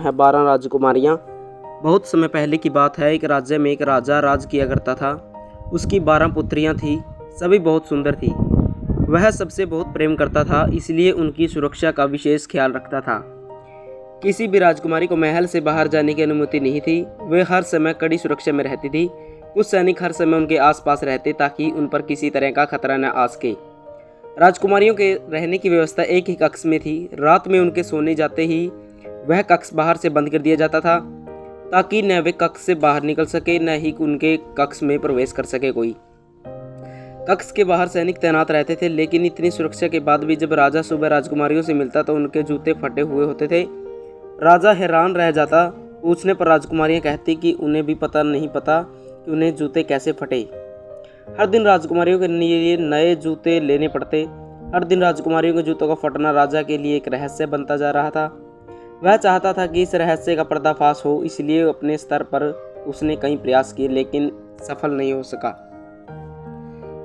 है 12 राजकुमारियाँ। बहुत समय पहले की बात है, एक राज्य में एक राजा राज किया करता था। उसकी 12 पुत्रियाँ थीं, सभी बहुत सुंदर थीं। वह सबसे बहुत प्रेम करता था, इसलिए उनकी सुरक्षा का विशेष ख्याल रखता था। किसी भी राजकुमारी को महल से बाहर जाने की अनुमति नहीं थी। वे हर समय कड़ी सुरक्षा में रहती थी। कुछ सैनिक हर समय उनके आसपास रहते ताकि उन पर किसी तरह का खतरा न आ सके। राजकुमारियों के रहने की व्यवस्था एक ही कक्ष में थी। रात में उनके सोने जाते ही वह कक्ष बाहर से बंद कर दिया जाता था ताकि न वे कक्ष से बाहर निकल सके, न ही उनके कक्ष में प्रवेश कर सके कोई। कक्ष के बाहर सैनिक तैनात रहते थे, लेकिन इतनी सुरक्षा के बाद भी जब राजा सुबह राजकुमारियों से मिलता तो उनके जूते फटे हुए होते थे। राजा हैरान रह जाता। पूछने पर राजकुमारियां कहती कि उन्हें भी नहीं पता कि उन्हें जूते कैसे फटे। हर दिन राजकुमारियों के लिए नए जूते लेने पड़ते। हर दिन राजकुमारियों के जूतों का फटना राजा के लिए एक रहस्य बनता जा रहा था। वह चाहता था कि इस रहस्य का पर्दाफाश हो, इसलिए अपने स्तर पर उसने कई प्रयास किए, लेकिन सफल नहीं हो सका।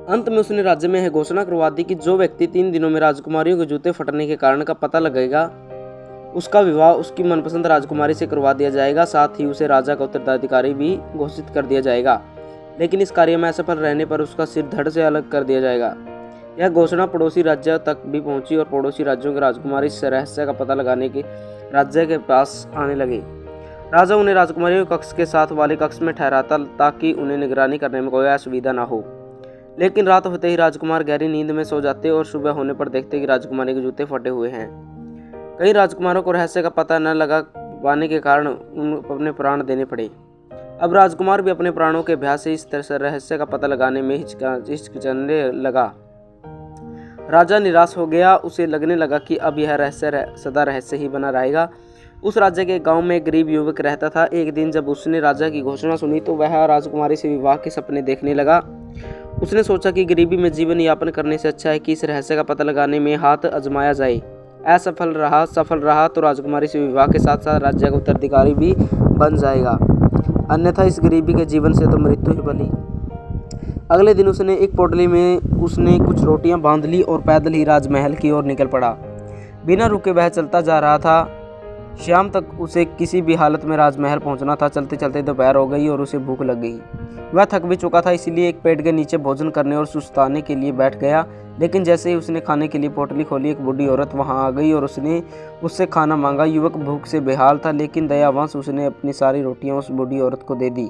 अंत में उसने राज्य में यह घोषणा करवा दी कि जो व्यक्ति 3 दिनों में राजकुमारियों के जूते फटने के कारण का पता लगेगा, उसका विवाह उसकी मनपसंद राजकुमारी से करवा दिया जाएगा। साथ ही उसे राजा का उत्तराधिकारी भी घोषित कर दिया जाएगा, लेकिन इस कार्य में असफल रहने पर उसका सिर धड़ से अलग कर दिया जाएगा। यह घोषणा पड़ोसी राज्यों तक भी पहुंची और पड़ोसी राज्यों के राजकुमारी इस रहस्य का पता लगाने के राज्य के पास आने लगे। राजा उन्हें राजकुमारियों के कक्ष के साथ वाले कक्ष में ठहराता ताकि उन्हें निगरानी करने में कोई असुविधा न हो। लेकिन रात होते ही राजकुमार गहरी नींद में सो जाते और सुबह होने पर देखते कि राजकुमारी के जूते फटे हुए हैं। कई राजकुमारों को रहस्य का पता न लगा पाने के कारण उन अपने प्राण देने पड़े। अब राजकुमार भी अपने प्राणों के अभ्यास से इस तरह से रहस्य का पता लगाने में हिचकिचाने लगा। राजा निराश हो गया। उसे लगने लगा कि अब यह रहस्य सदा रहस्य ही बना रहेगा। उस राज्य के गांव में एक गरीब युवक रहता था। एक दिन जब उसने राजा की घोषणा सुनी तो वह राजकुमारी से विवाह के सपने देखने लगा। उसने सोचा कि गरीबी में जीवन यापन करने से अच्छा है कि इस रहस्य का पता लगाने में हाथ आजमाया जाए। सफल रहा तो राजकुमारी से विवाह के साथ साथ राज्य का उत्तराधिकारी भी बन जाएगा, अन्यथा इस गरीबी के जीवन से तो मृत्यु ही भली। अगले दिन उसने एक पोटली में कुछ रोटियां बांध ली और पैदल ही राजमहल की ओर निकल पड़ा। बिना रुके वह चलता जा रहा था। शाम तक उसे किसी भी हालत में राजमहल पहुंचना था। चलते चलते दोपहर हो गई और उसे भूख लग गई। वह थक भी चुका था, इसलिए एक पेड़ के नीचे भोजन करने और सुस्ताने के लिए बैठ गया। लेकिन जैसे ही उसने खाने के लिए पोटली खोली, एक बूढ़ी औरत वहां आ गई और उसने उससे खाना मांगा। युवक भूख से बेहाल था, लेकिन दयावश उसने अपनी सारी रोटियां उस बूढ़ी औरत को दे दी।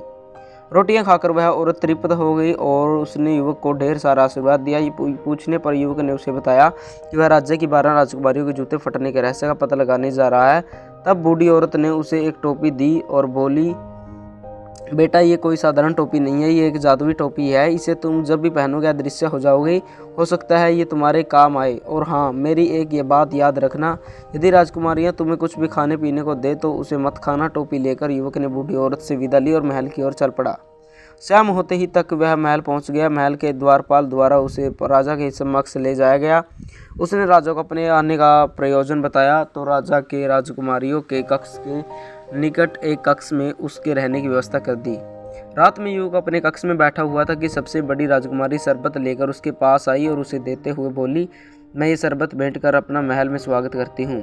रोटियां खाकर वह औरत तृप्त हो गई और उसने युवक को ढेर सारा आशीर्वाद दिया। पूछने पर युवक ने उसे बताया कि वह राज्य की 12 राजकुमारियों के जूते फटने के रहस्य का पता लगाने जा रहा है। तब बूढ़ी औरत ने उसे एक टोपी दी और बोली, बेटा, ये कोई साधारण टोपी नहीं है, ये एक जादुई टोपी है। इसे तुम जब भी पहनोगे अदृश्य हो जाओगे। हो सकता है ये तुम्हारे काम आए। और हाँ, मेरी एक ये बात याद रखना, यदि राजकुमारियां तुम्हें कुछ भी खाने पीने को दे तो उसे मत खाना। टोपी लेकर युवक ने बूढ़ी औरत से विदा ली और महल की ओर चल पड़ा। शाम होते ही तक वह महल पहुंच गया। महल के द्वारपाल द्वारा उसे राजा के समक्ष ले जाया गया। उसने राजा को अपने आने का प्रयोजन बताया तो राजा के राजकुमारियों के कक्ष के निकट एक कक्ष में उसके रहने की व्यवस्था कर दी। रात में युवक अपने कक्ष में बैठा हुआ था कि सबसे बड़ी राजकुमारी शरबत लेकर उसके पास आई और उसे देते हुए बोली, मैं ये शरबत भेंट कर अपना महल में स्वागत करती हूँ।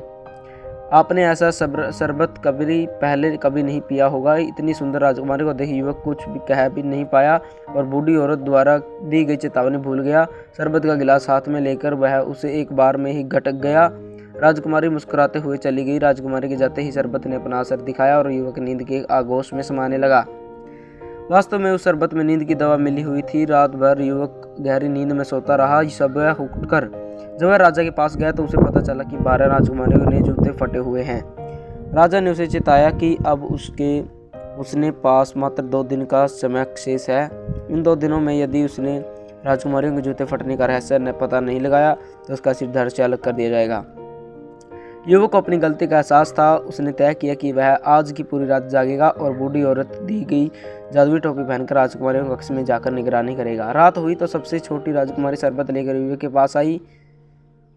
आपने ऐसा शरबत पहले कभी नहीं पिया होगा। इतनी सुंदर राजकुमारी को देख युवक कुछ भी कह भी नहीं पाया और बूढ़ी औरत द्वारा दी गई चेतावनी भूल गया। शरबत का गिलास हाथ में लेकर वह उसे एक बार में ही घटक गया। राजकुमारी मुस्कुराते हुए चली गई। राजकुमारी के जाते ही शरबत ने अपना असर दिखाया और युवक नींद के आगोश में समाने लगा। वास्तव में उस शरबत में नींद की दवा मिली हुई थी। रात भर युवक गहरी नींद में सोता रहा। सुबह उठकर जब वह राजा के पास गया तो उसे पता चला कि 12 राजकुमारियों के जूते फटे हुए हैं। राजा ने उसे चेताया कि अब उसने पास मात्र 2 दिन का समय शेष है। इन 2 दिनों में यदि उसने राजकुमारियों के जूते फटने का रहस्य पता नहीं लगाया तो उसका सिर धड़ से अलग कर दिया जाएगा। युवक को अपनी गलती का एहसास था। उसने तय किया कि वह आज की पूरी रात जागेगा और बूढ़ी औरत दी गई जादुई टोपी पहनकर राजकुमारियों के कक्ष में जाकर निगरानी करेगा। रात हुई तो सबसे छोटी राजकुमारी शरबत लेकर युवक के पास आई।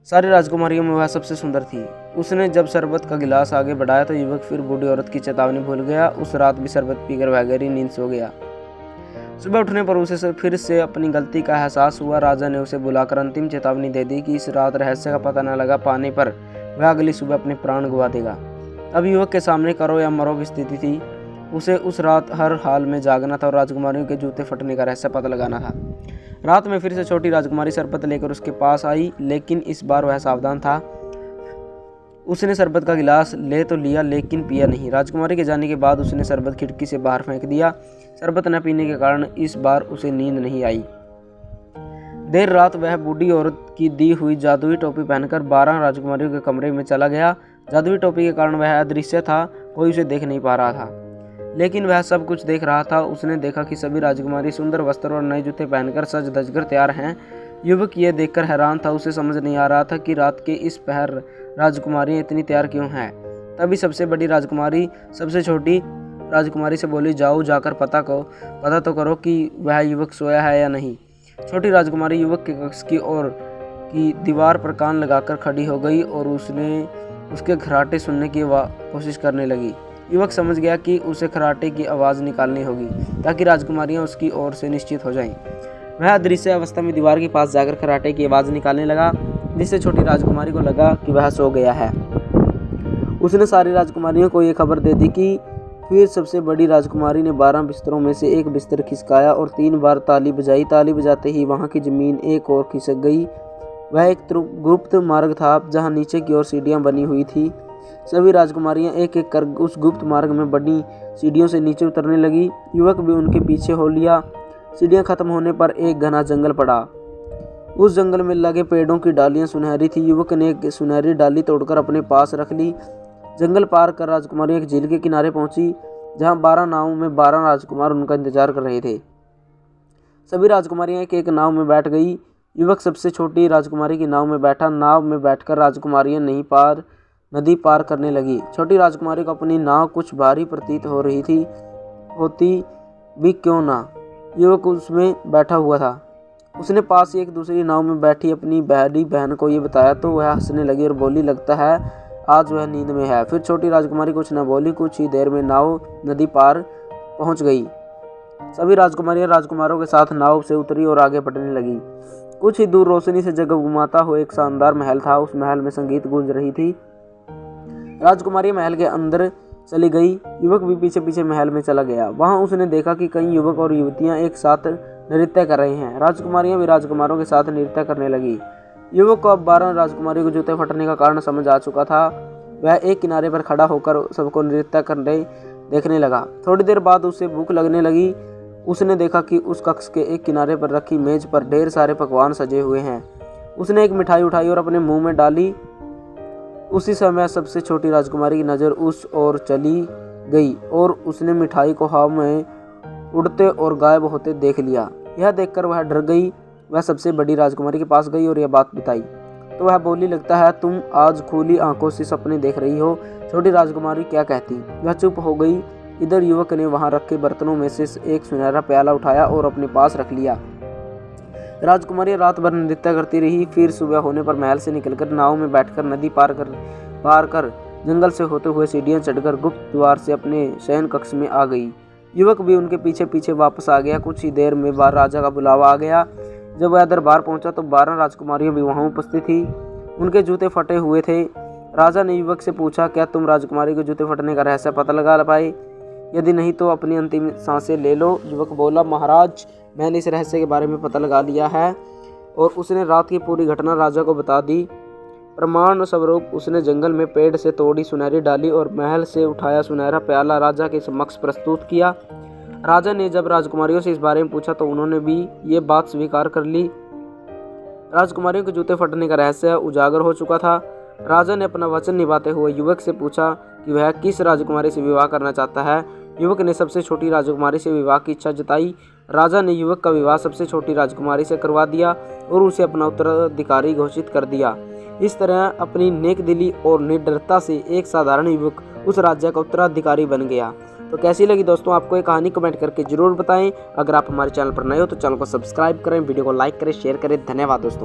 सारी राजकुमारियों में वह सबसे सुंदर थी। उसने जब शरबत का गिलास आगे बढ़ाया तो युवक फिर बूढ़ी औरत की चेतावनी भूल गया। उस रात भी शरबत पीकर वह गहरी नींद सो गया। सुबह उठने पर उसे फिर से अपनी गलती का एहसास हुआ। राजा ने उसे बुलाकर अंतिम चेतावनी दे दी कि इस रात रहस्य का पता न लगा पाने पर वह अगली सुबह अपने प्राण गंवा देगा। अब युवक के सामने करो या मरो की स्थिति थी। उसे उस रात हर हाल में जागना था और राजकुमारियों के जूते फटने का रहस्य पता लगाना था। रात में फिर से छोटी राजकुमारी शरबत लेकर उसके पास आई, लेकिन इस बार वह सावधान था। उसने शरबत का गिलास ले तो लिया, लेकिन पिया नहीं। राजकुमारी के जाने के बाद उसने शरबत खिड़की से बाहर फेंक दिया। शरबत न पीने के कारण इस बार उसे नींद नहीं आई। देर रात वह बूढ़ी औरत की दी हुई जादुई टोपी पहनकर 12 राजकुमारियों के कमरे में चला गया। जादुई टोपी के कारण वह अदृश्य था, कोई उसे देख नहीं पा रहा था, लेकिन वह सब कुछ देख रहा था। उसने देखा कि सभी राजकुमारी सुंदर वस्त्र और नए जूते पहनकर सज धज कर तैयार हैं। युवक ये देखकर हैरान था। उसे समझ नहीं आ रहा था कि रात के इस पहर राजकुमारियां इतनी तैयार क्यों हैं। तभी सबसे बड़ी राजकुमारी सबसे छोटी राजकुमारी से बोली, जाओ जाकर पता तो करो कि वह युवक सोया है या नहीं। छोटी राजकुमारी युवक के कक्ष की ओर की दीवार पर कान लगाकर खड़ी हो गई और उसने उसके खर्राटे सुनने की कोशिश करने लगी। युवक समझ गया कि उसे खर्राटे की आवाज़ निकालनी होगी ताकि राजकुमारियां उसकी ओर से निश्चित हो जाएं। वह अदृश्य अवस्था में दीवार के पास जाकर खर्राटे की आवाज़ निकालने लगा, जिससे छोटी राजकुमारी को लगा कि वह सो गया है। उसने सारी राजकुमारियों को ये खबर दे दी कि फिर सबसे बड़ी राजकुमारी ने 12 बिस्तरों में से एक बिस्तर खिसकाया और 3 बार ताली बजाई। ताली बजाते ही वहाँ की जमीन एक और खिसक गई। वह एक गुप्त मार्ग था जहाँ नीचे की ओर सीढ़ियाँ बनी हुई थी। सभी राजकुमारियां एक एक कर उस गुप्त मार्ग में बनी सीढ़ियों से नीचे उतरने लगी। युवक भी उनके पीछे हो लिया। सीढ़ियां खत्म होने पर एक घना जंगल पड़ा। उस जंगल में लगे पेड़ों की डालियां सुनहरी थी। युवक ने एक सुनहरी डाली तोड़कर अपने पास रख ली। जंगल पार कर राजकुमारी एक झील के किनारे पहुंची, जहां 12 नावों में 12 राजकुमार उनका इंतजार कर रहे थे। सभी राजकुमारियां एक एक नाव में बैठ गई। युवक सबसे छोटी राजकुमारी की नाव में बैठा। नाव में बैठकर राजकुमारियां नदी पार करने लगी। छोटी राजकुमारी को अपनी नाव कुछ भारी प्रतीत हो रही थी, होती भी क्यों ना। युवक उसमें बैठा हुआ था। उसने पास ही एक दूसरी नाव में बैठी अपनी बहरी बहन को ये बताया तो वह हंसने लगी और बोली, लगता है आज वह नींद में है। फिर छोटी राजकुमारी कुछ न बोली। कुछ ही देर में नाव नदी पार पहुंच गई। सभी राजकुमारियां राजकुमारों के साथ नाव से उतरी और आगे बढ़ने लगी। कुछ ही दूर रोशनी से जगमगाता हुआ एक शानदार महल था। उस महल में संगीत गूंज रही थी। राजकुमारी महल के अंदर चली गई। युवक भी पीछे पीछे महल में चला गया। वहां उसने देखा कि कई युवक और युवतियां एक साथ नृत्य कर रहे हैं। राजकुमारियां भी राजकुमारों के साथ नृत्य करने लगी। युवक को अब 12 राजकुमारियों के जूते फटने का कारण समझ आ चुका था। वह एक किनारे पर खड़ा होकर सबको नृत्य करने देखने लगा। थोड़ी देर बाद उसे भूख लगने लगी। उसने देखा कि उस कक्ष के एक किनारे पर रखी मेज पर ढेर सारे पकवान सजे हुए हैं। उसने एक मिठाई उठाई और अपने मुंह में डाली। उसी समय सबसे छोटी राजकुमारी की नज़र उस ओर चली गई और उसने मिठाई को हवा में उड़ते और गायब होते देख लिया। यह देखकर वह डर गई। वह सबसे बड़ी राजकुमारी के पास गई और यह बात बताई तो वह बोली, लगता है तुम आज खुली आंखों से सपने देख रही हो। छोटी राजकुमारी क्या कहती? वह चुप हो गई। इधर युवक ने वहां रखे बर्तनों में से एक सुनहरा प्याला उठाया और अपने पास रख लिया। राजकुमारी रात भर नृत्य करती रही। फिर सुबह होने पर महल से निकलकर नाव में बैठकर नदी पार कर जंगल से होते हुए सीढ़ियां चढ़कर गुप्त द्वार से अपने शयन कक्ष में आ गई। युवक भी उनके पीछे पीछे वापस आ गया। कुछ ही देर में राजा का बुलावा आ गया। जब वह दरबार पहुंचा तो 12 राजकुमारियां भी वहां उपस्थित थी। उनके जूते फटे हुए थे। राजा ने युवक से पूछा, क्या तुम राजकुमारी के जूते फटने का रहस्य पता लगा पाए? यदि नहीं तो अपनी अंतिम सांसें ले लो। युवक बोला, महाराज मैंने इस रहस्य के बारे में पता लगा लिया है। और उसने रात की पूरी घटना राजा को बता दी। प्रमाण स्वरूप उसने जंगल में पेड़ से तोड़ी सुनहरी डाली और महल से उठाया सुनहरा प्याला राजा के समक्ष प्रस्तुत किया। राजा ने जब राजकुमारियों से इस बारे में पूछा तो उन्होंने भी ये बात स्वीकार कर ली। राजकुमारियों के जूते फटने का रहस्य उजागर हो चुका था। राजा ने अपना वचन निभाते हुए युवक से पूछा कि वह किस राजकुमारी से विवाह करना चाहता है। युवक ने सबसे छोटी राजकुमारी से विवाह की इच्छा जताई। राजा ने युवक का विवाह सबसे छोटी राजकुमारी से करवा दिया और उसे अपना उत्तराधिकारी घोषित कर दिया। इस तरह अपनी नेकदिली और निडरता से एक साधारण युवक उस राज्य का उत्तराधिकारी बन गया। तो कैसी लगी दोस्तों आपको ये कहानी, कमेंट करके जरूर बताएं। अगर आप हमारे चैनल पर नए हो तो चैनल को सब्सक्राइब करें, वीडियो को लाइक करें, शेयर करें। धन्यवाद दोस्तों।